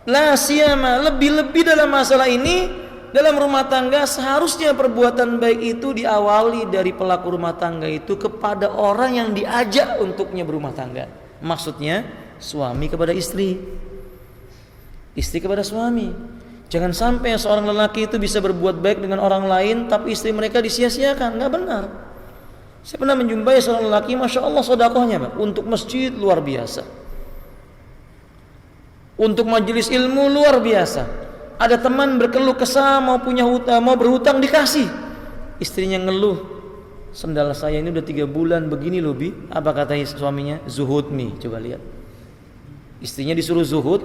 la siyama, lebih-lebih dalam masalah ini, dalam rumah tangga seharusnya perbuatan baik itu diawali dari pelaku rumah tangga itu kepada orang yang diajak untuknya berumah tangga. Maksudnya suami kepada istri, istri kepada suami. Jangan sampai seorang lelaki itu bisa berbuat baik dengan orang lain tapi istri mereka disia-siakan, nggak benar. Saya pernah menjumpai seorang lelaki, masya Allah sedekahnya untuk masjid luar biasa, untuk majelis ilmu luar biasa. Ada teman berkeluh kesah mau punya hutang, mau berhutang, dikasih. Istrinya ngeluh, sendal saya ini udah 3 bulan begini loh Bi. Apa kata suaminya? Zuhud mi. Coba lihat. Istrinya disuruh zuhud,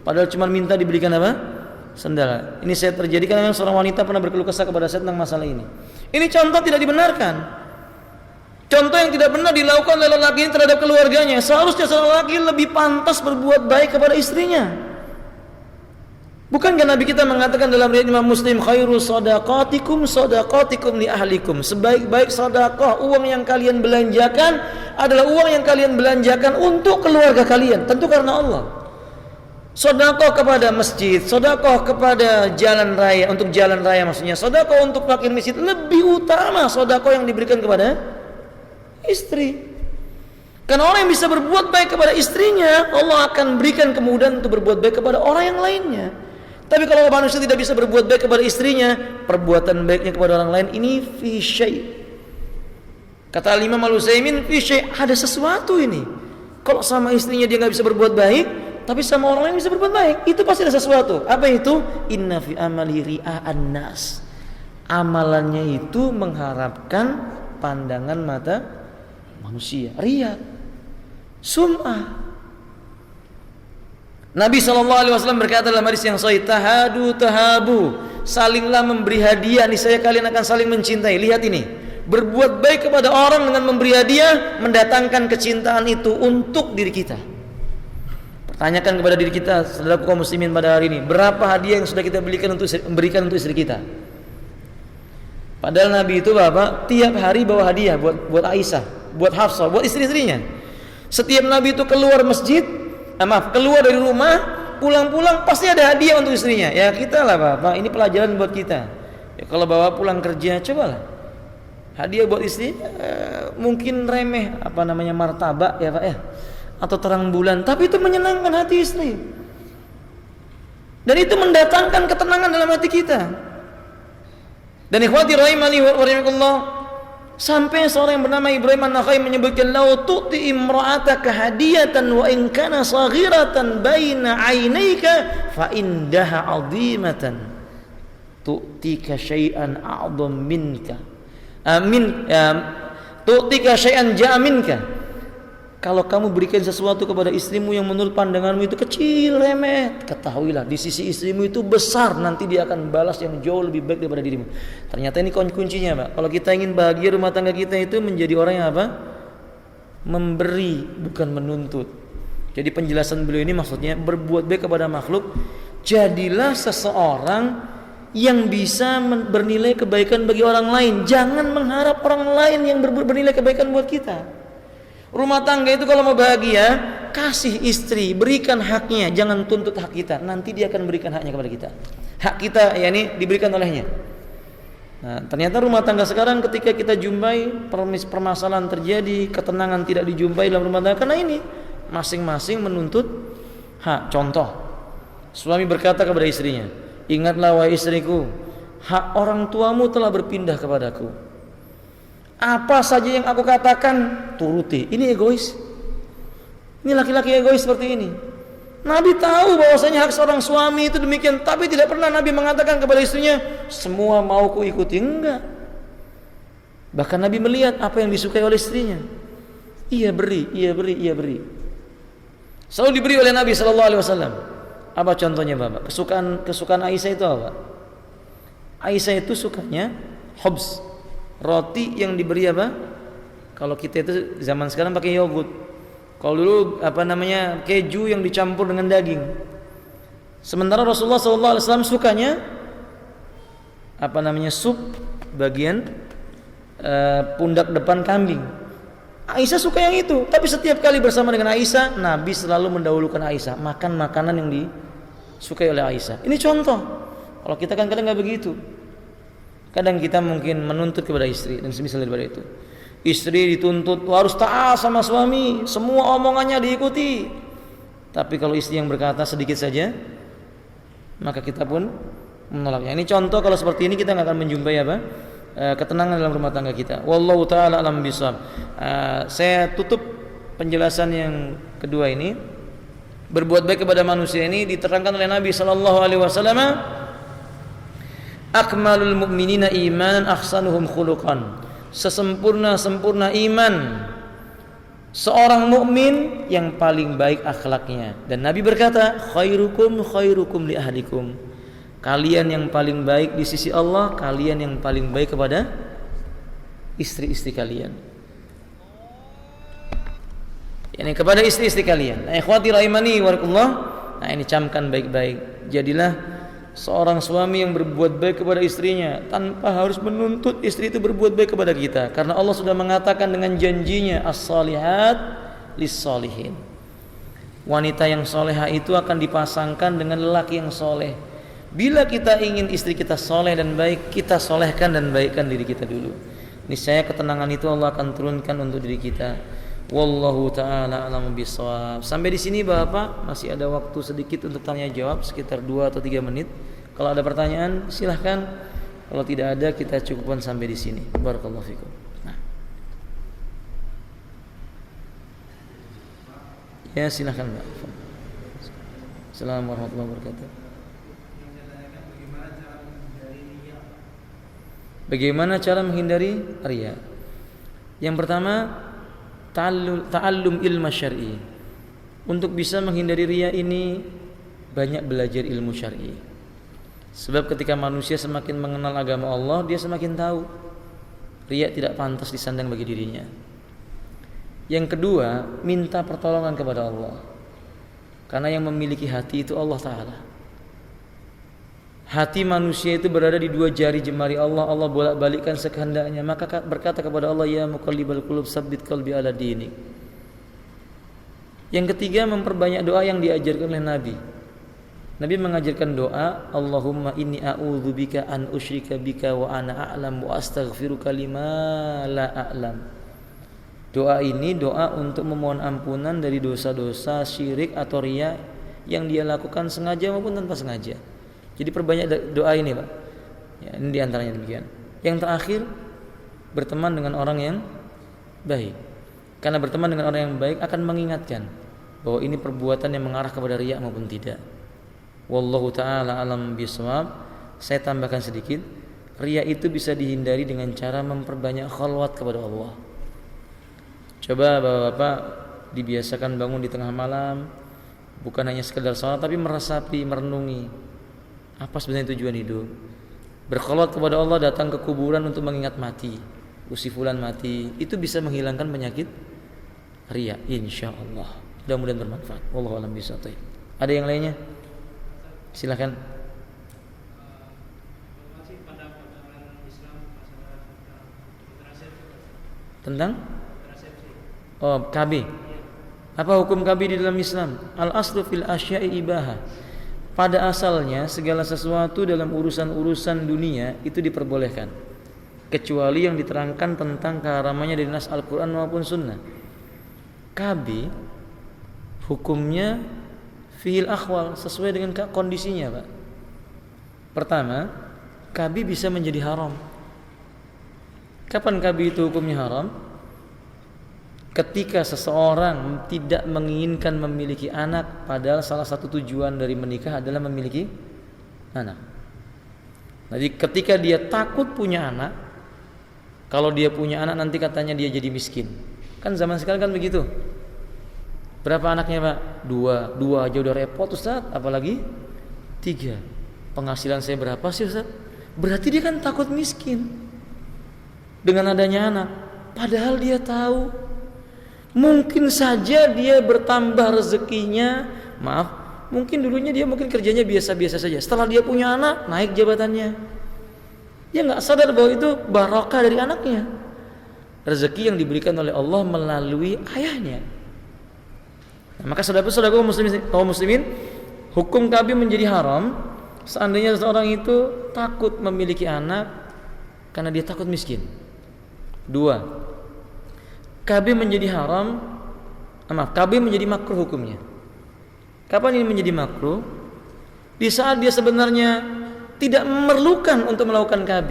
padahal cuma minta diberikan apa? Sendal. Ini saya terjadi karena memang seorang wanita pernah berkeluh kesah kepada saya tentang masalah ini. Ini contoh tidak dibenarkan. Contoh yang tidak benar dilakukan oleh lelaki ini terhadap keluarganya. Seharusnya seorang lelaki lebih pantas berbuat baik kepada istrinya. Bukankah Nabi kita mengatakan dalam riwayat Imam Muslim, khairu sadaqatikum sadaqatikum li ahlikum. Sebaik-baik sedekah uang yang kalian belanjakan adalah uang yang kalian belanjakan untuk keluarga kalian, tentu karena Allah. Sedekah kepada masjid, sedekah kepada jalan raya, untuk jalan raya maksudnya, sedekah untuk fakir miskin lebih utama sedekah yang diberikan kepada istri. Karena orang yang bisa berbuat baik kepada istrinya, Allah akan berikan kemudahan untuk berbuat baik kepada orang yang lainnya. Tapi kalau manusia tidak bisa berbuat baik kepada istrinya, perbuatan baiknya kepada orang lain ini fi syai'. Kata Imam Al-Utsaimin, fi syai', ada sesuatu ini. Kalau sama istrinya dia nggak bisa berbuat baik, tapi sama orang lain bisa berbuat baik, itu pasti ada sesuatu. Apa itu? Inna fi amali ria'an nas. Amalannya itu mengharapkan pandangan mata manusia, riya, sum'ah. Nabi SAW berkata dalam hadis yang sahih, tahadu tahabu, salinglah memberi hadiah, niscaya kalian akan saling mencintai. Lihat ini, berbuat baik kepada orang dengan memberi hadiah mendatangkan kecintaan itu untuk diri kita. Pertanyakan kepada diri kita, saudara kaum muslimin pada hari ini, berapa hadiah yang sudah kita berikan untuk istri kita? Padahal Nabi itu Bapak tiap hari bawa hadiah buat Aisyah, buat Hafsah, buat istri-istrinya. Setiap Nabi itu keluar masjid, keluar dari rumah, pulang-pulang pasti ada hadiah untuk istrinya. Ya kita lah Bapak, ini pelajaran buat kita. Ya, kalau bawa pulang kerja, cobalah hadiah buat istri, mungkin remeh, martabak ya Pak ya, atau terang bulan, tapi itu menyenangkan hati istri. Dan itu mendatangkan ketenangan dalam hati kita. Dan ikhwati rahimani wa rahimakumullah, sampai seorang yang bernama Ibrahim An-Nakhai menyebutkan, lau tu'ti imra'ataka hadiyatan wa in kana saghiratan baina 'ainaika fa indaha 'azimatan tu'tika syai'an a'dham minka tu'tika syai'an ja'a minka. Kalau kamu berikan sesuatu kepada istrimu yang menurut pandanganmu itu kecil, remeh, ketahuilah di sisi istrimu itu besar, nanti dia akan balas yang jauh lebih baik daripada dirimu. Ternyata ini kuncinya Pak. Kalau kita ingin bahagia rumah tangga kita itu menjadi orang yang apa? Memberi, bukan menuntut. Jadi penjelasan beliau ini maksudnya berbuat baik kepada makhluk. Jadilah seseorang yang bisa bernilai kebaikan bagi orang lain. Jangan mengharap orang lain yang bernilai kebaikan buat kita. Rumah tangga itu kalau mau bahagia, kasih istri, berikan haknya, jangan tuntut hak kita. Nanti dia akan berikan haknya kepada kita. Hak kita yakni diberikan olehnya. Nah, ternyata rumah tangga sekarang ketika kita jumpai permasalahan terjadi, ketenangan tidak dijumpai dalam rumah tangga karena ini masing-masing menuntut hak. Contoh, suami berkata kepada istrinya, "Ingatlah wahai istriku, hak orang tuamu telah berpindah kepadaku. Apa saja yang aku katakan turuti." Ini egois. Ini laki-laki egois seperti ini. Nabi tahu bahwasanya hak seorang suami itu demikian, tapi tidak pernah Nabi mengatakan kepada istrinya, semua mauku ikuti. Enggak. Bahkan Nabi melihat apa yang disukai oleh istrinya. Ia beri. Selalu diberi oleh Nabi SAW. Apa contohnya Bapak? Kesukaan Aisyah itu apa? Aisyah itu sukanya khubz, roti yang diberi apa? Kalau kita itu zaman sekarang pakai yogurt. Kalau dulu keju yang dicampur dengan daging. Sementara Rasulullah SAW sukanya sup bagian pundak depan kambing. Aisyah suka yang itu. Tapi setiap kali bersama dengan Aisyah, Nabi selalu mendahulukan Aisyah makan makanan yang disukai oleh Aisyah. Ini contoh. Kalau kita kan kadang nggak begitu. Kadang kita mungkin menuntut kepada istri dan semisal daripada itu. Istri dituntut harus taat sama suami, semua omongannya diikuti. Tapi kalau istri yang berkata sedikit saja, maka kita pun menolaknya. Ini contoh kalau seperti ini kita nggak akan menjumpai ketenangan dalam rumah tangga kita. Wallahu taala alam bisawab. Saya tutup penjelasan yang kedua ini. Berbuat baik kepada manusia ini diterangkan oleh Nabi sallallahu alaihi wasallam, akmalul mu'minina imanan ahsanuhum khuluqan. Sesempurna-sempurna iman, seorang mukmin yang paling baik akhlaknya. Dan Nabi berkata, khairukum khairukum li ahlikum. Kalian yang paling baik di sisi Allah, kalian yang paling baik kepada istri-istri kalian. Yani kepada istri-istri kalian. Nah, ikhwati rahimani warakallah. Nah, ini camkan baik-baik. Jadilah seorang suami yang berbuat baik kepada istrinya tanpa harus menuntut istri itu berbuat baik kepada kita, karena Allah sudah mengatakan dengan janjinya as-salihat lis-salihin. Wanita yang soleha itu akan dipasangkan dengan lelaki yang soleh. Bila kita ingin istri kita soleh dan baik, kita solehkan dan baikkan diri kita dulu. Niscaya ketenangan itu Allah akan turunkan untuk diri kita. Wallahu ta'ala a'lam bishawab. Sampai di sini Bapak, masih ada waktu sedikit untuk tanya jawab, sekitar 2 atau 3 menit. Kalau ada pertanyaan silahkan. Kalau tidak ada, kita cukupkan sampai di sini. Barakallahu fikum. Nah. Ya, silahkan Pak. Assalamualaikum warahmatullahi wabarakatuh. Bagaimana cara menghindari riya? Yang pertama, ta'allum ilmu syar'i. Untuk bisa menghindari riya ini, banyak belajar ilmu syar'i. Sebab ketika manusia semakin mengenal agama Allah, dia semakin tahu riya tidak pantas disandang bagi dirinya. Yang kedua, minta pertolongan kepada Allah. Karena yang memiliki hati itu Allah Ta'ala. Hati manusia itu berada di 2 jari jemari Allah. Allah bolak-balikkan sekehendaknya. Maka berkata kepada Allah, ya muqallibal qulub tsabbit qalbi ala dinik. Yang ketiga, memperbanyak doa yang diajarkan oleh Nabi. Nabi mengajarkan doa, Allahumma inni a'udzubika an usyrika bika wa ana a'lam wa astaghfiruka lima la a'lam. Doa ini doa untuk memohon ampunan dari dosa-dosa syirik atau riya yang dia lakukan sengaja maupun tanpa sengaja. Jadi perbanyak doa ini Pak. Ya, ini diantaranya demikian. Yang terakhir, berteman dengan orang yang baik. Karena berteman dengan orang yang baik akan mengingatkan bahwa ini perbuatan yang mengarah kepada riya maupun tidak. Wallahu ta'ala alam bisawab. Saya tambahkan sedikit, riya itu bisa dihindari dengan cara memperbanyak khalwat kepada Allah. Coba bapak-bapak dibiasakan bangun di tengah malam, bukan hanya sekedar salat tapi meresapi, merenungi apa sebenarnya tujuan hidup. Berkhalwat kepada Allah, datang ke kuburan untuk mengingat mati. Si fulan mati, itu bisa menghilangkan penyakit riya insyaallah. Mudah-mudahan bermanfaat. Wallahu a'lam bishawab. Ada yang lainnya? Silakan. Tentang KB. Apa hukum KB di dalam Islam? Al-aslu fil asya'i ibaha. Pada asalnya segala sesuatu dalam urusan-urusan dunia itu diperbolehkan, kecuali yang diterangkan tentang keharamannya dari nas Al-Quran maupun Sunnah. KB hukumnya fil akhwal, sesuai dengan kondisinya Pak. Pertama, KB bisa menjadi haram. Kapan KB itu hukumnya haram? Ketika seseorang tidak menginginkan memiliki anak, padahal salah satu tujuan dari menikah adalah memiliki anak. Jadi ketika dia takut punya anak, kalau dia punya anak nanti katanya dia jadi miskin. Kan zaman sekarang kan begitu. Berapa anaknya Pak? 2 aja udah repot Ustaz, apalagi 3. Penghasilan saya berapa sih Ustaz? Berarti dia kan takut miskin dengan adanya anak. Padahal dia tahu mungkin saja dia bertambah rezekinya. Mungkin dulunya dia mungkin kerjanya biasa-biasa saja. Setelah dia punya anak, naik jabatannya. Dia gak sadar bahwa itu barokah dari anaknya, rezeki yang diberikan oleh Allah melalui ayahnya. Nah, maka saudara-saudara kaum muslimin, hukum KB menjadi haram seandainya seseorang itu takut memiliki anak karena dia takut miskin. 2, KB menjadi haram, KB menjadi makruh hukumnya. Kapan ini menjadi makruh? Di saat dia sebenarnya tidak memerlukan untuk melakukan KB,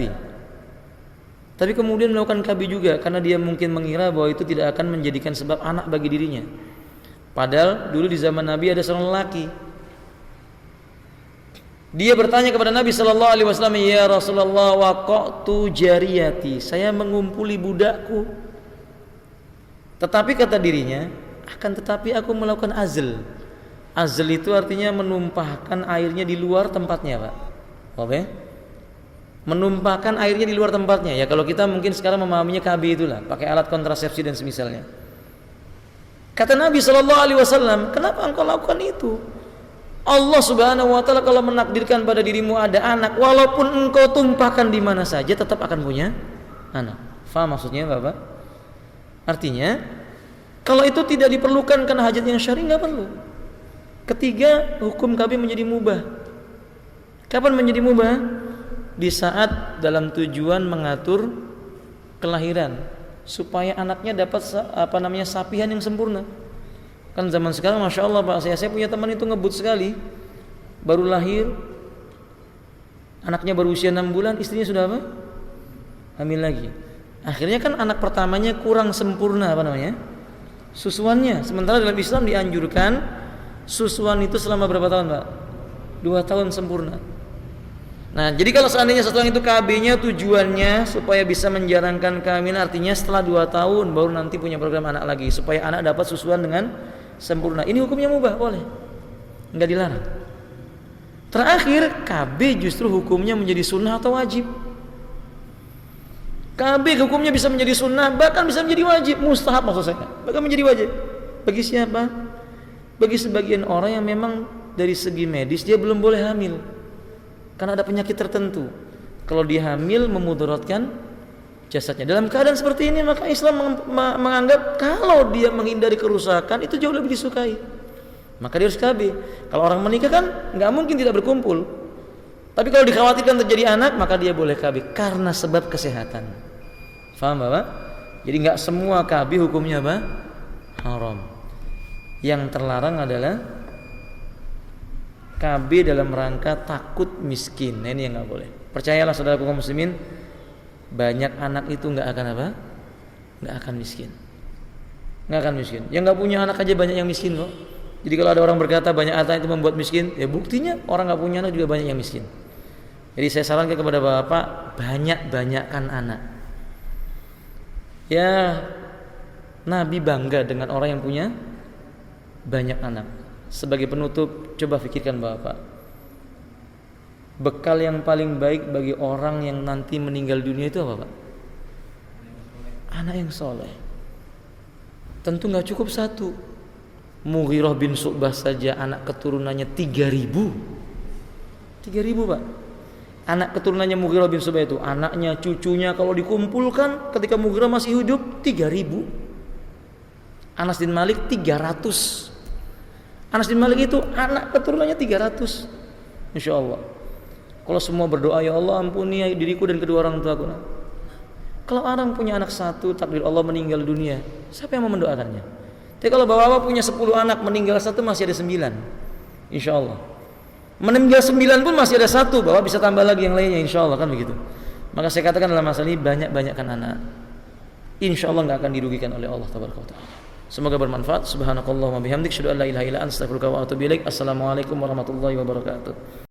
tapi kemudian melakukan KB juga karena dia mungkin mengira bahwa itu tidak akan menjadikan sebab anak bagi dirinya. Padahal dulu di zaman Nabi ada seorang lelaki. Dia bertanya kepada Nabi sallallahu alaihi wasallam, "Ya Rasulullah, waqatu jariyati." Saya mengumpuli budakku. Tetapi kata dirinya, akan tetapi aku melakukan azl. Azl itu artinya menumpahkan airnya di luar tempatnya, Pak. Oke? Menumpahkan airnya di luar tempatnya. Ya kalau kita mungkin sekarang memahaminya KB itulah, pakai alat kontrasepsi dan semisalnya. Kata Nabi SAW, kenapa engkau lakukan itu? Allah Subhanahu wa taala kalau menakdirkan pada dirimu ada anak, walaupun engkau tumpahkan di mana saja tetap akan punya anak. Faham maksudnya, Bapak? Artinya, kalau itu tidak diperlukan karena hajat yang syar'i enggak perlu. Ketiga, hukum KB menjadi mubah. Kapan menjadi mubah? Di saat dalam tujuan mengatur kelahiran supaya anaknya dapat sapihan yang sempurna. Kan zaman sekarang Masya Allah Pak, saya punya teman itu ngebut sekali, baru lahir, anaknya baru usia 6 bulan, istrinya sudah apa? Hamil lagi. Akhirnya kan anak pertamanya kurang sempurna susuannya. Sementara dalam Islam dianjurkan susuan itu selama berapa tahun Pak? 2 tahun sempurna. Nah, jadi kalau seandainya setelah itu KB-nya tujuannya supaya bisa menjarangkan kehamilan, artinya setelah 2 tahun baru nanti punya program anak lagi supaya anak dapat susuan dengan sempurna. Ini hukumnya mubah, boleh, nggak dilarang. Terakhir, KB justru hukumnya menjadi sunnah atau wajib. KB hukumnya bisa menjadi sunnah, bahkan bisa menjadi wajib, mustahab maksud saya, bahkan menjadi wajib. Bagi siapa? Bagi sebagian orang yang memang dari segi medis dia belum boleh hamil karena ada penyakit tertentu. Kalau dia hamil memudaratkan jasadnya. Dalam keadaan seperti ini maka Islam menganggap kalau dia menghindari kerusakan itu jauh lebih disukai. Maka dia harus KB. Kalau orang menikah kan nggak mungkin tidak berkumpul. Tapi kalau dikhawatirkan terjadi anak maka dia boleh KB karena sebab kesehatan. Faham Bapak? Jadi nggak semua KB hukumnya apa? Haram. Yang terlarang adalah KB dalam rangka takut miskin. Nah, ini yang nggak boleh. Percayalah saudara kaum muslimin, banyak anak itu nggak akan apa? Nggak akan miskin. Nggak akan miskin. Yang nggak punya anak aja banyak yang miskin kok. Jadi kalau ada orang berkata banyak anak itu membuat miskin, ya buktinya orang nggak punya anak juga banyak yang miskin. Jadi saya sarankan kepada bapak, banyak-banyakkan anak. Ya, Nabi bangga dengan orang yang punya banyak anak. Sebagai penutup, coba pikirkan Bapak, bekal yang paling baik bagi orang yang nanti meninggal dunia itu apa Pak? Anak yang soleh. Tentu gak cukup satu. Mughirah bin Syu'bah saja anak keturunannya 3.000 Pak. Anak keturunannya Mughirah bin Syu'bah itu, anaknya, cucunya kalau dikumpulkan ketika Mughirah masih hidup 3.000. Anas bin Malik 300. Anas bin Malik itu anak keturunannya 300. Insya Allah. Kalau semua berdoa, ya Allah ampuni diriku dan kedua orang tuaku. Kalau orang punya anak satu, takdir Allah meninggal dunia, siapa yang mau mendoakannya? Tapi kalau bapak-bapak punya 10 anak, meninggal satu masih ada 9. Insya Allah. Meninggal 9 pun masih ada satu, bapak bisa tambah lagi yang lainnya, insya Allah, kan begitu. Maka saya katakan dalam masalah ini banyak-banyakkan anak. Insya Allah nggak akan dirugikan oleh Allah Tabaraka wa Ta'ala. Semoga bermanfaat. Subhanakallahumma bihamdik, asyhadu an la ilaha illa anta, astaghfiruka wa atubu ilaik. Assalamualaikum warahmatullahi wabarakatuh.